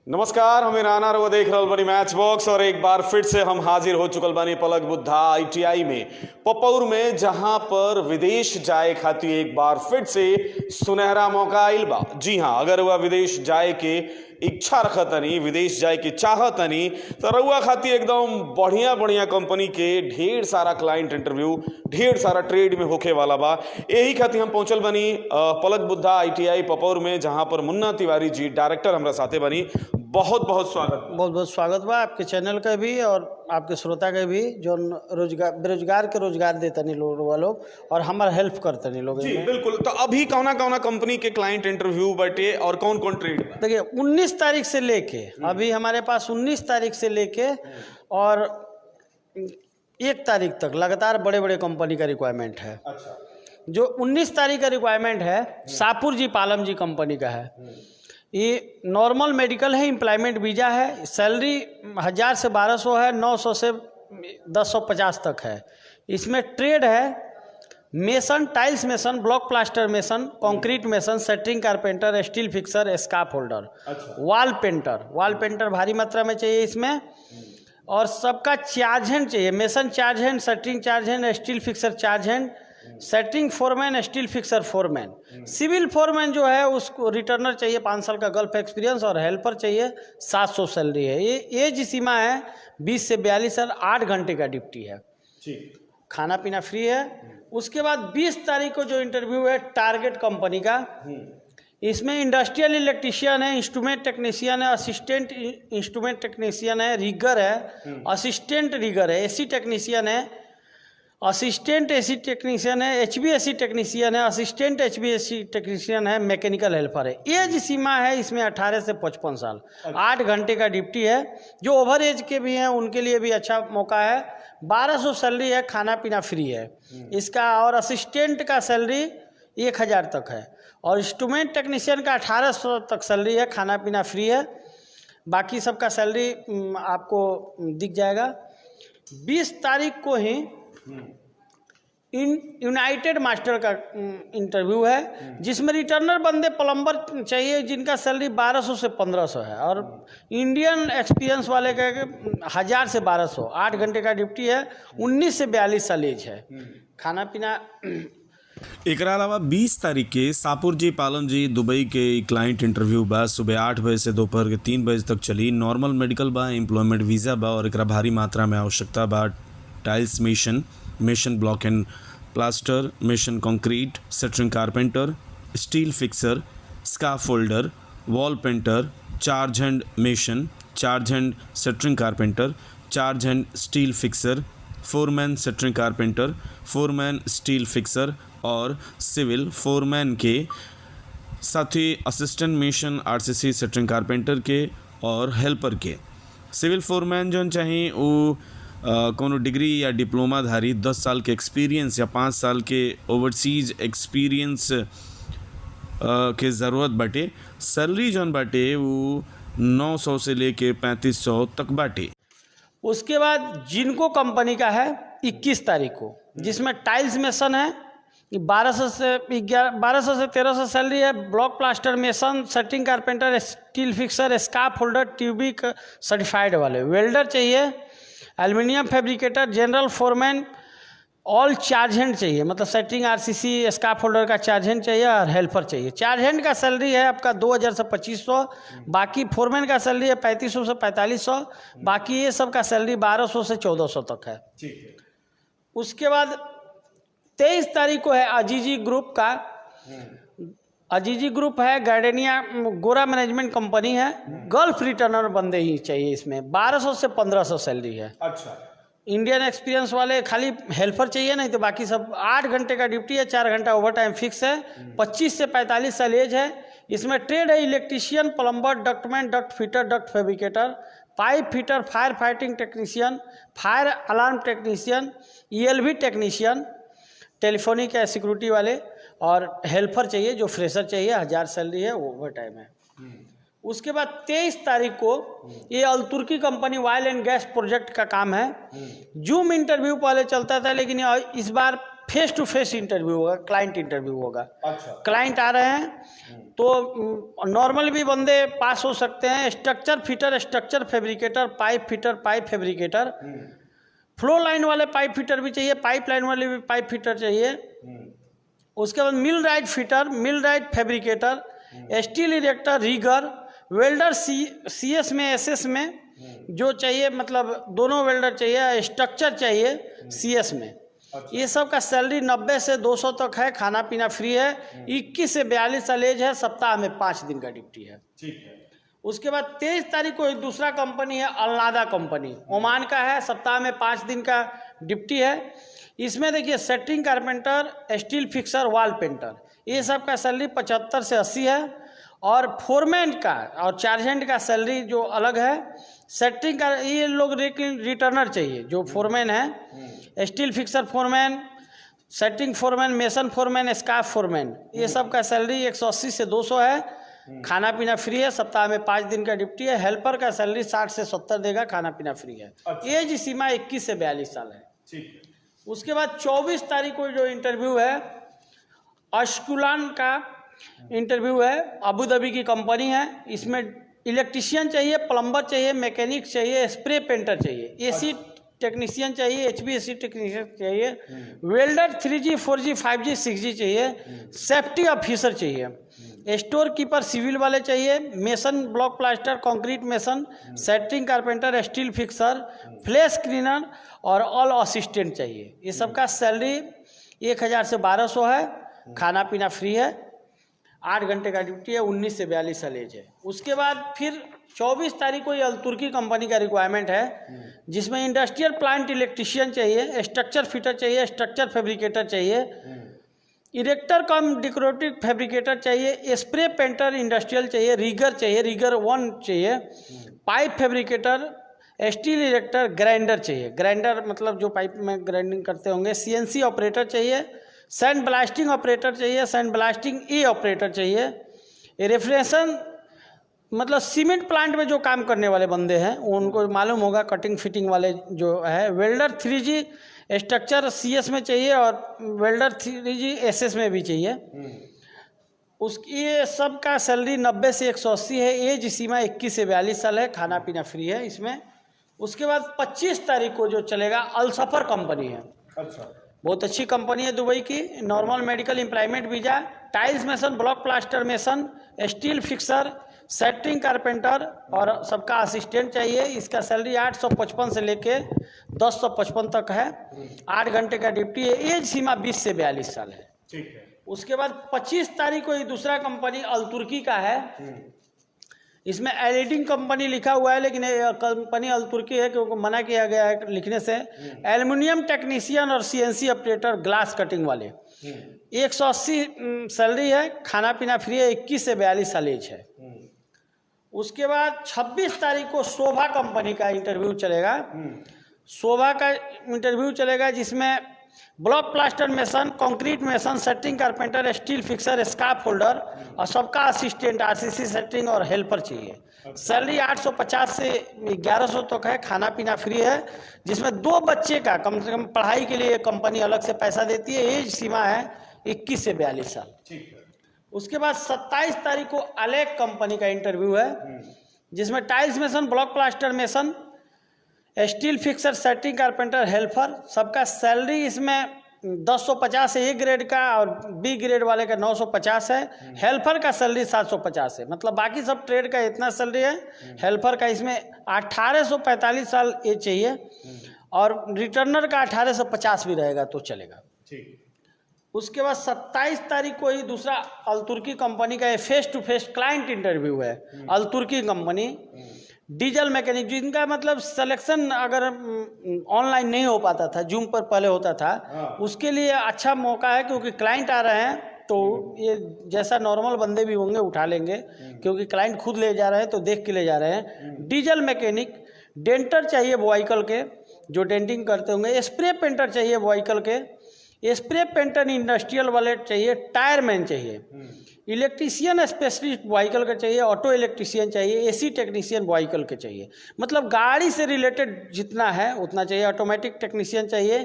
नमस्कार, हमें राना रउआ देख रहल बानी मैच बॉक्स और एक बार फिर से हम हाजिर हो चुकल बानी पलक बुद्धा ITI में पपौर में, जहां पर विदेश जाए खातिर एक बार फिर से सुनहरा मौका आइल बा। जी हां, अगर वह विदेश जाए के इच्छा रखतनी, विदेश जाए के चाहतनी तो रउआ खातिर एकदम बढ़िया बढ़िया कंपनी के ढेर सारा क्लाइंट इंटरव्यू, ढेर सारा ट्रेड में होखे वाला बा। यही खातिर हम पहुंचल बनी पलक बुद्धा ITI पपौर में, जहां पर मुन्ना तिवारी जी डायरेक्टर हमरा साथे बनी। बहुत बहुत स्वागत। बहुत बहुत स्वागत बा आपके चैनल का भी और आपके श्रोता के भी, जो रोजगार बेरोजगार के रोजगार देतनी लोग और हमारा हेल्प करतनी लोग। जी बिल्कुल। तो अभी कौना कौना कंपनी के क्लाइंट इंटरव्यू बटे और कौन कौन ट्रेड? देखिए 19 तारीख से लेके अभी हमारे पास 19 तारीख से लेके और 1 तारीख तक लगातार बड़े बड़े कंपनी का रिक्वायरमेंट है। अच्छा। जो 19 तारीख का रिक्वायरमेंट है सापुर जी पालम जी कंपनी का है। ये नॉर्मल मेडिकल है, एम्प्लॉयमेंट वीज़ा है, सैलरी 1000 से 1200 है, 900 से 1050 तक है। इसमें ट्रेड है mason, tiles mason, block plaster mason, concrete mason, shuttering carpenter, steel fixer, scaffolder, wall painter भारी मात्रा में चाहिए इसमें। और सबका चार्ज हैंड चाहिए, mason charge hand, shuttering charge hand, steel fixer charge hand, setting foreman, steel fixer foreman. Civil foreman जो है उसको रिटर्नर चाहिए, 5 साल का गल्फ एक्सपीरियंस, और हेल्पर चाहिए 700 सैलरी है। ये एज सीमा है 20 से 42 साल, 8 घंटे का ड्यूटी है, खाना पीना फ्री है। उसके बाद 20 तारीख को जो इंटरव्यू है टारगेट कंपनी का, इसमें इंडस्ट्रियल इलेक्ट्रीशियन है, इंस्ट्रूमेंट टेक्नीशियन है, असिस्टेंट इंस्ट्रूमेंट टेक्नीशियन है, रिगर है, असिस्टेंट रिगर है, AC टेक्नीशियन है, असिस्टेंट AC टेक्नीशियन है, HVAC टेक्नीशियन है, असिस्टेंट HVAC टेक्नीशियन है, मैकेनिकल हेल्पर है। एज सीमा है इसमें 18 से 55 साल, 8 घंटे का ड्यूटी है। जो ओवर एज के भी हैं उनके लिए भी अच्छा मौका है। 1200 सैलरी है, खाना पीना फ्री है इसका। और असिस्टेंट का सैलरी 1000 तक है, और इंस्ट्रूमेंट टेक्नीशियन का 1800 तक सैलरी है, खाना पीना फ्री है। बाकी सबका सैलरी आपको दिख जाएगा। 20 तारीख को ही यूनाइटेड मास्टर का इंटरव्यू है, जिसमें रिटर्नर बंदे प्लम्बर चाहिए जिनका सैलरी 1200 से 1500 है, और इंडियन एक्सपीरियंस वाले का 1000 से 1200, 8 घंटे का ड्यूटी है, 19 से 42 साल एज है, खाना पीना। एकरा अलावा 20 तारीख के सापुर जी पालम जी दुबई के क्लाइंट इंटरव्यू बा, सुबह 8 बजे से दोपहर के 3 बजे तक चली। नॉर्मल मेडिकल बा, एम्प्लॉयमेंट वीज़ा बा, और एकरा भारी मात्रा में आवश्यकता बा। Tiles mason block and plaster, mason concrete, shuttering carpenter, steel fixer, scaffolder, wall painter, charge hand mason, charge hand shuttering carpenter, charge hand steel fixer, foreman shuttering carpenter, foreman steel fixer, और civil foreman के साथ ही assistant mason RCC shuttering carpenter के और helper के। Civil foreman जो चाहिए वो कोनो डिग्री या डिप्लोमा धारी, 10 साल के एक्सपीरियंस या 5 साल के ओवरसीज एक्सपीरियंस के ज़रूरत बाटे। सैलरी जौन बाटे वो 900 से लेके 3500 तक बाटे। उसके बाद जिनको कंपनी का है 21 तारीख को, जिसमें टाइल्स मेसन है, 1200 से 1300 सैलरी है, block plaster mason, setting carpenter, steel fixer, scaffolder, ट्यूबिक सर्टिफाइड वाले। वेल्डर चाहिए, aluminium fabricator, general foreman, all charge hand चाहिए, मतलब सेटिंग RCC स्काफ होल्डर का चार्ज हैंड चाहिए, और हेल्पर चाहिए। चार्ज हैंड का सैलरी है आपका 2000 से 2500, बाकी फोरमैन का सैलरी है 3500 से 4500, बाकी ये सब का सैलरी 1200 से 1400 तक है। उसके बाद 23 तारीख को है अजीजी ग्रुप का। अजीजी ग्रुप है गार्डेनिया गोरा मैनेजमेंट कंपनी है, गल्फ रिटर्नर बंदे ही चाहिए इसमें, 1200 से 1500 सैलरी है। अच्छा। इंडियन एक्सपीरियंस वाले, खाली हेल्पर चाहिए, नहीं तो बाकी सब 8 घंटे का ड्यूटी है, 4 घंटा ओवर टाइम फिक्स है, 25 से 45 साल एज है। इसमें ट्रेड है electrician, plumber, ductman, duct fitter, duct fabricator, pipe fitter, fire fighting technician, fire alarm technician, ELV technician, telephonic या सिक्योरिटी वाले, और हेल्पर चाहिए जो फ्रेशर चाहिए, 1000 सैलरी है, ओवर टाइम है। उसके बाद 23 तारीख को ये Al Turki company oil and gas project का काम है। जूम इंटरव्यू पहले चलता था, लेकिन इस बार फेस टू फेस इंटरव्यू होगा, क्लाइंट इंटरव्यू होगा। अच्छा। क्लाइंट आ रहे हैं तो नॉर्मल भी बंदे पास हो सकते हैं, structure fitter, structure fabricator, pipe fitter, pipe fabricator, flow line वाले पाइप फिटर भी चाहिए, पाइप लाइन वाले भी पाइप फिटर चाहिए। उसके बाद millwright fitter, millwright fabricator, steel erector, rigger, welder, CS में SS में जो चाहिए, मतलब दोनों वेल्डर चाहिए, स्ट्रक्चर चाहिए CS में। ये सब का सैलरी 90 से 200 तक है, खाना पीना फ्री है, 21 से 42 साल एज है, सप्ताह में 5 दिन का ड्यूटी है। ठीक है। उसके बाद 23 तारीख को एक दूसरा कंपनी है, अलनादा कंपनी, ओमान का है, सप्ताह में 5 दिन का ड्यूटी है। इसमें देखिए setting carpenter, steel fixer, wall painter, ये सब का सैलरी 75 से 80 है। और फोरमैन का और चार्जेंट का सैलरी जो अलग है। सेटिंग का ये लोग रिटर्नर चाहिए, जो फोरमैन है, steel fixer foreman, setting foreman, mason foreman, scarf foreman, ये सब का सैलरी 180 से 200 है। खाना पीना फ्री है, सप्ताह में 5 दिन का ड्यूटी है। हेल्पर का सैलरी 60 से 70 देगा, खाना पीना फ्री है। एज सीमा 21 से 42 साल है। ठीक है। उसके बाद 24 तारीख को जो इंटरव्यू है, अश्कुलान का इंटरव्यू है, अबू धाबी की कंपनी है। इसमें इलेक्ट्रिशियन चाहिए, प्लम्बर चाहिए, मैकेनिक चाहिए, स्प्रे पेंटर चाहिए, AC टेक्नीशियन चाहिए, HVAC टेक्नीशियन चाहिए, welder 3G 4G 5G 6G चाहिए, सेफ्टी ऑफिसर चाहिए, स्टोर कीपर सिविल वाले चाहिए, mason, block plaster, concrete mason, setting carpenter, steel fixer, flash cleaner और ऑल असिस्टेंट चाहिए। ये सबका सैलरी 1000 से 1200 है, खाना पीना फ्री है, 8 घंटे का ड्यूटी है, 19 से 42 साल एज है। उसके बाद फिर 24 तारीख को ये अल-तुर्की कंपनी का रिक्वायरमेंट है, जिसमें इंडस्ट्रियल प्लांट इलेक्ट्रिशियन चाहिए, स्ट्रक्चर फिटर चाहिए, स्ट्रक्चर फैब्रिकेटर चाहिए, इरेक्टर कम डेकोरेटिव फैब्रिकेटर चाहिए, स्प्रे पेंटर इंडस्ट्रियल चाहिए, रीगर चाहिए, रीगर 1 चाहिए, pipe fabricator, steel erector, grinder चाहिए, ग्राइंडर मतलब जो पाइप में ग्राइंडिंग करते होंगे, CNC ऑपरेटर चाहिए, सैंड ब्लास्टिंग ऑपरेटर चाहिए, सैंड ब्लास्टिंग E ऑपरेटर चाहिए, रेफ्रिजरेशन मतलब सीमेंट प्लांट में जो काम करने वाले बंदे हैं उनको मालूम होगा, कटिंग फिटिंग वाले जो है, वेल्डर 3G स्ट्रक्चर CS में चाहिए और वेल्डर 3G SS में भी चाहिए। उसकी ये सब का सैलरी 90 से 180 है, एज सीमा 21 से 42 साल है, खाना पीना फ्री है इसमें। उसके बाद 25 तारीख को जो चलेगा, अल-सफर कंपनी है। अच्छा। बहुत अच्छी कंपनी है दुबई की, normal medical employment visa, tiles mason, block plaster mason, steel fixer, setting carpenter और सबका असिस्टेंट चाहिए। इसका सैलरी 855 से लेके 1055 तक है, 8 घंटे का ड्यूटी है, एज सीमा 20 से 42 साल है। ठीक है। उसके बाद 25 तारीख को ये दूसरा कंपनी अल-तुर्की का है। इसमें एलिडिंग कंपनी लिखा हुआ है, लेकिन ये कंपनी अल-तुर्की है क्योंकि मना किया गया है लिखने से। एल्युमिनियम टेक्नीशियन और CNC ऑपरेटर, ग्लास कटिंग वाले, 180 सैलरी है, खाना पीना फ्री है, 21 से 42 साल एज है। उसके बाद 26 तारीख को शोभा कंपनी का इंटरव्यू चलेगा। शोभा का इंटरव्यू चलेगा जिसमें block plaster mason, concrete mason, setting carpenter, steel fixer, scarf holder और सबका असिस्टेंट, RCC सेटिंग और हेल्पर चाहिए। सैलरी 850 से 1100 तक है, खाना पीना फ्री है, जिसमें 2 बच्चे का कम से कम पढ़ाई के लिए कंपनी अलग से पैसा देती है। एज सीमा है 21 से 42 साल। ठीक है। उसके बाद 27 तारीख को अलेक कंपनी का इंटरव्यू है, जिसमें tiles mason, block plaster mason, steel fixer, setting carpenter, helper, सबका सैलरी इसमें 1050 से A ग्रेड का और B ग्रेड वाले का 950 है। हेल्पर का सैलरी 750 है, मतलब बाकी सब ट्रेड का इतना सैलरी है। हेल्पर का इसमें 1845 साल एज चाहिए और रिटर्नर का 1850 भी रहेगा तो चलेगा। ठीक। उसके बाद 27 तारीख को ही दूसरा अल-तुर्की कंपनी का face to face client interview है। अल-तुर्की कंपनी डीजल मैकेनिक, जिनका मतलब सिलेक्शन अगर ऑनलाइन नहीं हो पाता था, जूम पर पहले होता था, उसके लिए अच्छा मौका है क्योंकि क्लाइंट आ रहे हैं तो ये जैसा नॉर्मल बंदे भी होंगे उठा लेंगे, क्योंकि क्लाइंट खुद ले जा रहे हैं तो देख के ले जा रहे हैं। डीजल मैकेनिक, डेंटर चाहिए व्हीकल के जो डेंटिंग करते होंगे, स्प्रे पेंटर चाहिए व्हीकल के, स्प्रे पेंटर इंडस्ट्रियल वाले चाहिए, टायर मैन चाहिए, इलेक्ट्रीशियन स्पेशलिस्ट व्हीकल का चाहिए, ऑटो इलेक्ट्रीशियन चाहिए, एसी टेक्नीशियन व्हीकल के चाहिए। मतलब गाड़ी से रिलेटेड जितना है उतना चाहिए। ऑटोमेटिक टेक्नीशियन चाहिए,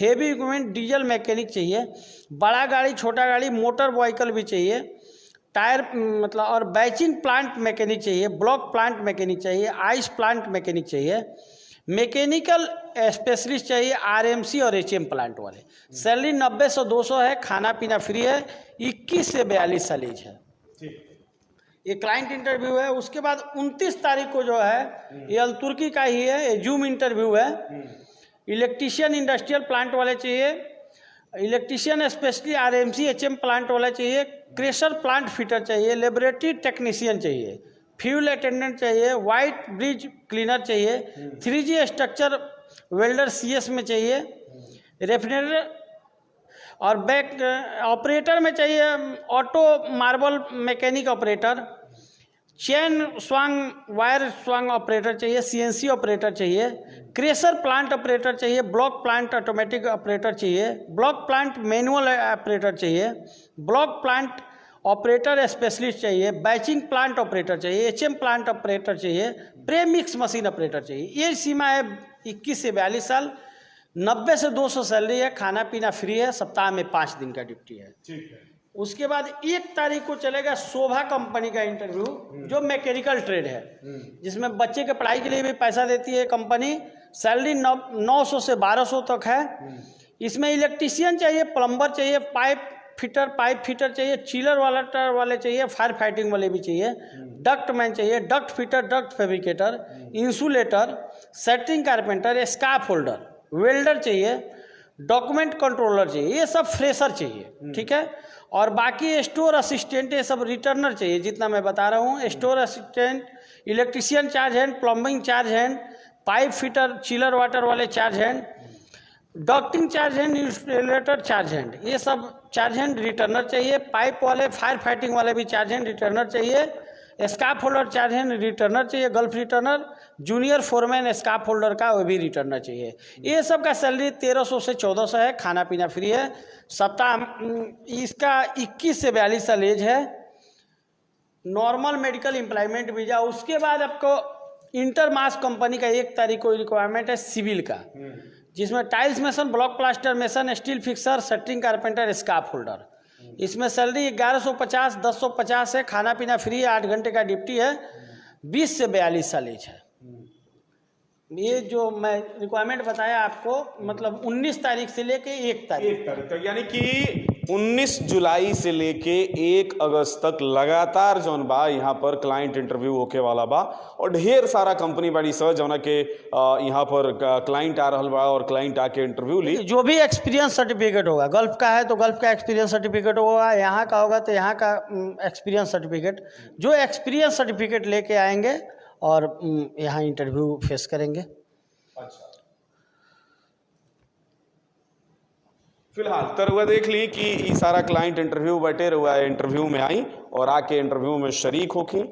हेवी इक्विपमेंट डीजल मैकेनिक चाहिए, बड़ा गाड़ी छोटा गाड़ी मोटर व्हीकल भी चाहिए, टायर मतलब और बैचिंग प्लांट मैकेनिक चाहिए, ब्लॉक प्लांट मैकेनिक चाहिए, आइस प्लांट मैकेनिक चाहिए, मैकेनिकल स्पेशलिस्ट चाहिए, आरएमसी और एचएम प्लांट वाले। सैलरी 90 से 200 है, खाना पीना फ्री है, 21 से 42 साल एज है। ये क्लाइंट इंटरव्यू है। उसके बाद 29 तारीख को जो है ये अलतुर्की का ही है, ये जूम इंटरव्यू है। इलेक्ट्रीशियन इंडस्ट्रियल प्लांट वाले चाहिए, electrician specially RMC HM plant वाला चाहिए, क्रेशर प्लांट फिटर चाहिए, लेबोरेटरी टेक्नीशियन चाहिए, फ्यूल अटेंडेंट चाहिए, वाइट ब्रिज क्लीनर चाहिए, 3G स्ट्रक्चर वेल्डर CS में चाहिए, रेफिनेटर और बैक ऑपरेटर में चाहिए, auto marble mechanic operator, chain स्वांग वायर स्वांग ऑपरेटर चाहिए, CNC ऑपरेटर चाहिए, क्रेशर प्लांट ऑपरेटर चाहिए, ब्लॉक प्लांट ऑटोमेटिक ऑपरेटर चाहिए, ब्लॉक प्लांट मैनुअल ऑपरेटर चाहिए, ब्लॉक प्लांट ऑपरेटर स्पेशलिस्ट चाहिए, बैचिंग प्लांट ऑपरेटर चाहिए, HM प्लांट ऑपरेटर चाहिए, प्रेमिक्स मशीन ऑपरेटर चाहिए। ये सीमा है 21 से 42 साल, 90 से 200 सैलरी है, खाना पीना फ्री है, सप्ताह में 5 दिन का ड्यूटी है। ठीक है। उसके बाद 1 तारीख को चलेगा शोभा कंपनी का इंटरव्यू, जो मैकेनिकल ट्रेड है, जिसमें बच्चे के पढ़ाई के लिए भी पैसा देती है कंपनी। सैलरी 900 से 1200 तक है। इसमें इलेक्ट्रीशियन चाहिए, प्लम्बर चाहिए, पाइप फिटर चाहिए, चिलर वाले चाहिए, फायर फाइटिंग वाले भी चाहिए, डक्ट मैन चाहिए, duct fitter, duct fabricator, insulator, shuttering carpenter, scaffolder, welder चाहिए, डॉक्यूमेंट कंट्रोलर चाहिए, ये सब फ्रेशर चाहिए। ठीक है। और बाकी स्टोर असिस्टेंट ये सब रिटर्नर चाहिए, जितना मैं बता रहा हूँ। Store assistant, electrician charge hand, plumbing charge hand, pipe fitter, chiller water वाले charge hand, ducting charge hand, installer charge hand, ये सब चार्ज हैंड रिटर्नर चाहिए। पाइप वाले, फायर फाइटिंग वाले भी चार्ज हैंड रिटर्नर चाहिए। Scaffolder charge hand returner चाहिए, Gulf returner, junior foreman scaffolder का वो भी रिटर्नर चाहिए। ये सब का सैलरी 1300 से 1400 है, खाना पीना फ्री है, सप्ताह इसका 21 से 42 साल एज है, नॉर्मल मेडिकल एम्प्लॉयमेंट वीजा। उसके बाद आपको इंटरमास कंपनी का 1 तारीख को रिक्वायरमेंट है सिविल का, जिसमें tiles mason, block plaster mason, steel fixer, shuttering carpenter, scarf holder. इसमें सैलरी 1150, 1050 है, खाना पीना फ्री है, 8 घंटे का ड्यूटी है, 20 से 42 साल एज है। ये जो मैं रिक्वायरमेंट बताया आपको, मतलब 19 तारीख से लेके 1 तारीख तक, यानी कि 19 जुलाई से लेके 1 अगस्त तक लगातार जौन बा यहाँ पर क्लाइंट इंटरव्यू होके वाला बा। और ढेर सारा कंपनी बड़ी स जौना के यहाँ पर क्लाइंट आ रहल बा और क्लाइंट आके इंटरव्यू ली। जो भी एक्सपीरियंस सर्टिफिकेट होगा, गल्फ का है तो गल्फ का एक्सपीरियंस सर्टिफिकेट होगा, यहाँ का होगा तो यहाँ का एक्सपीरियंस सर्टिफिकेट, जो एक्सपीरियंस सर्टिफिकेट लेके आएंगे और यहाँ इंटरव्यू फेस करेंगे। अच्छा, फिलहाल तरुआ देख ली कि ये सारा क्लाइंट इंटरव्यू बैठे रुआ इंटरव्यू में आई और आके इंटरव्यू में शरीक होखी।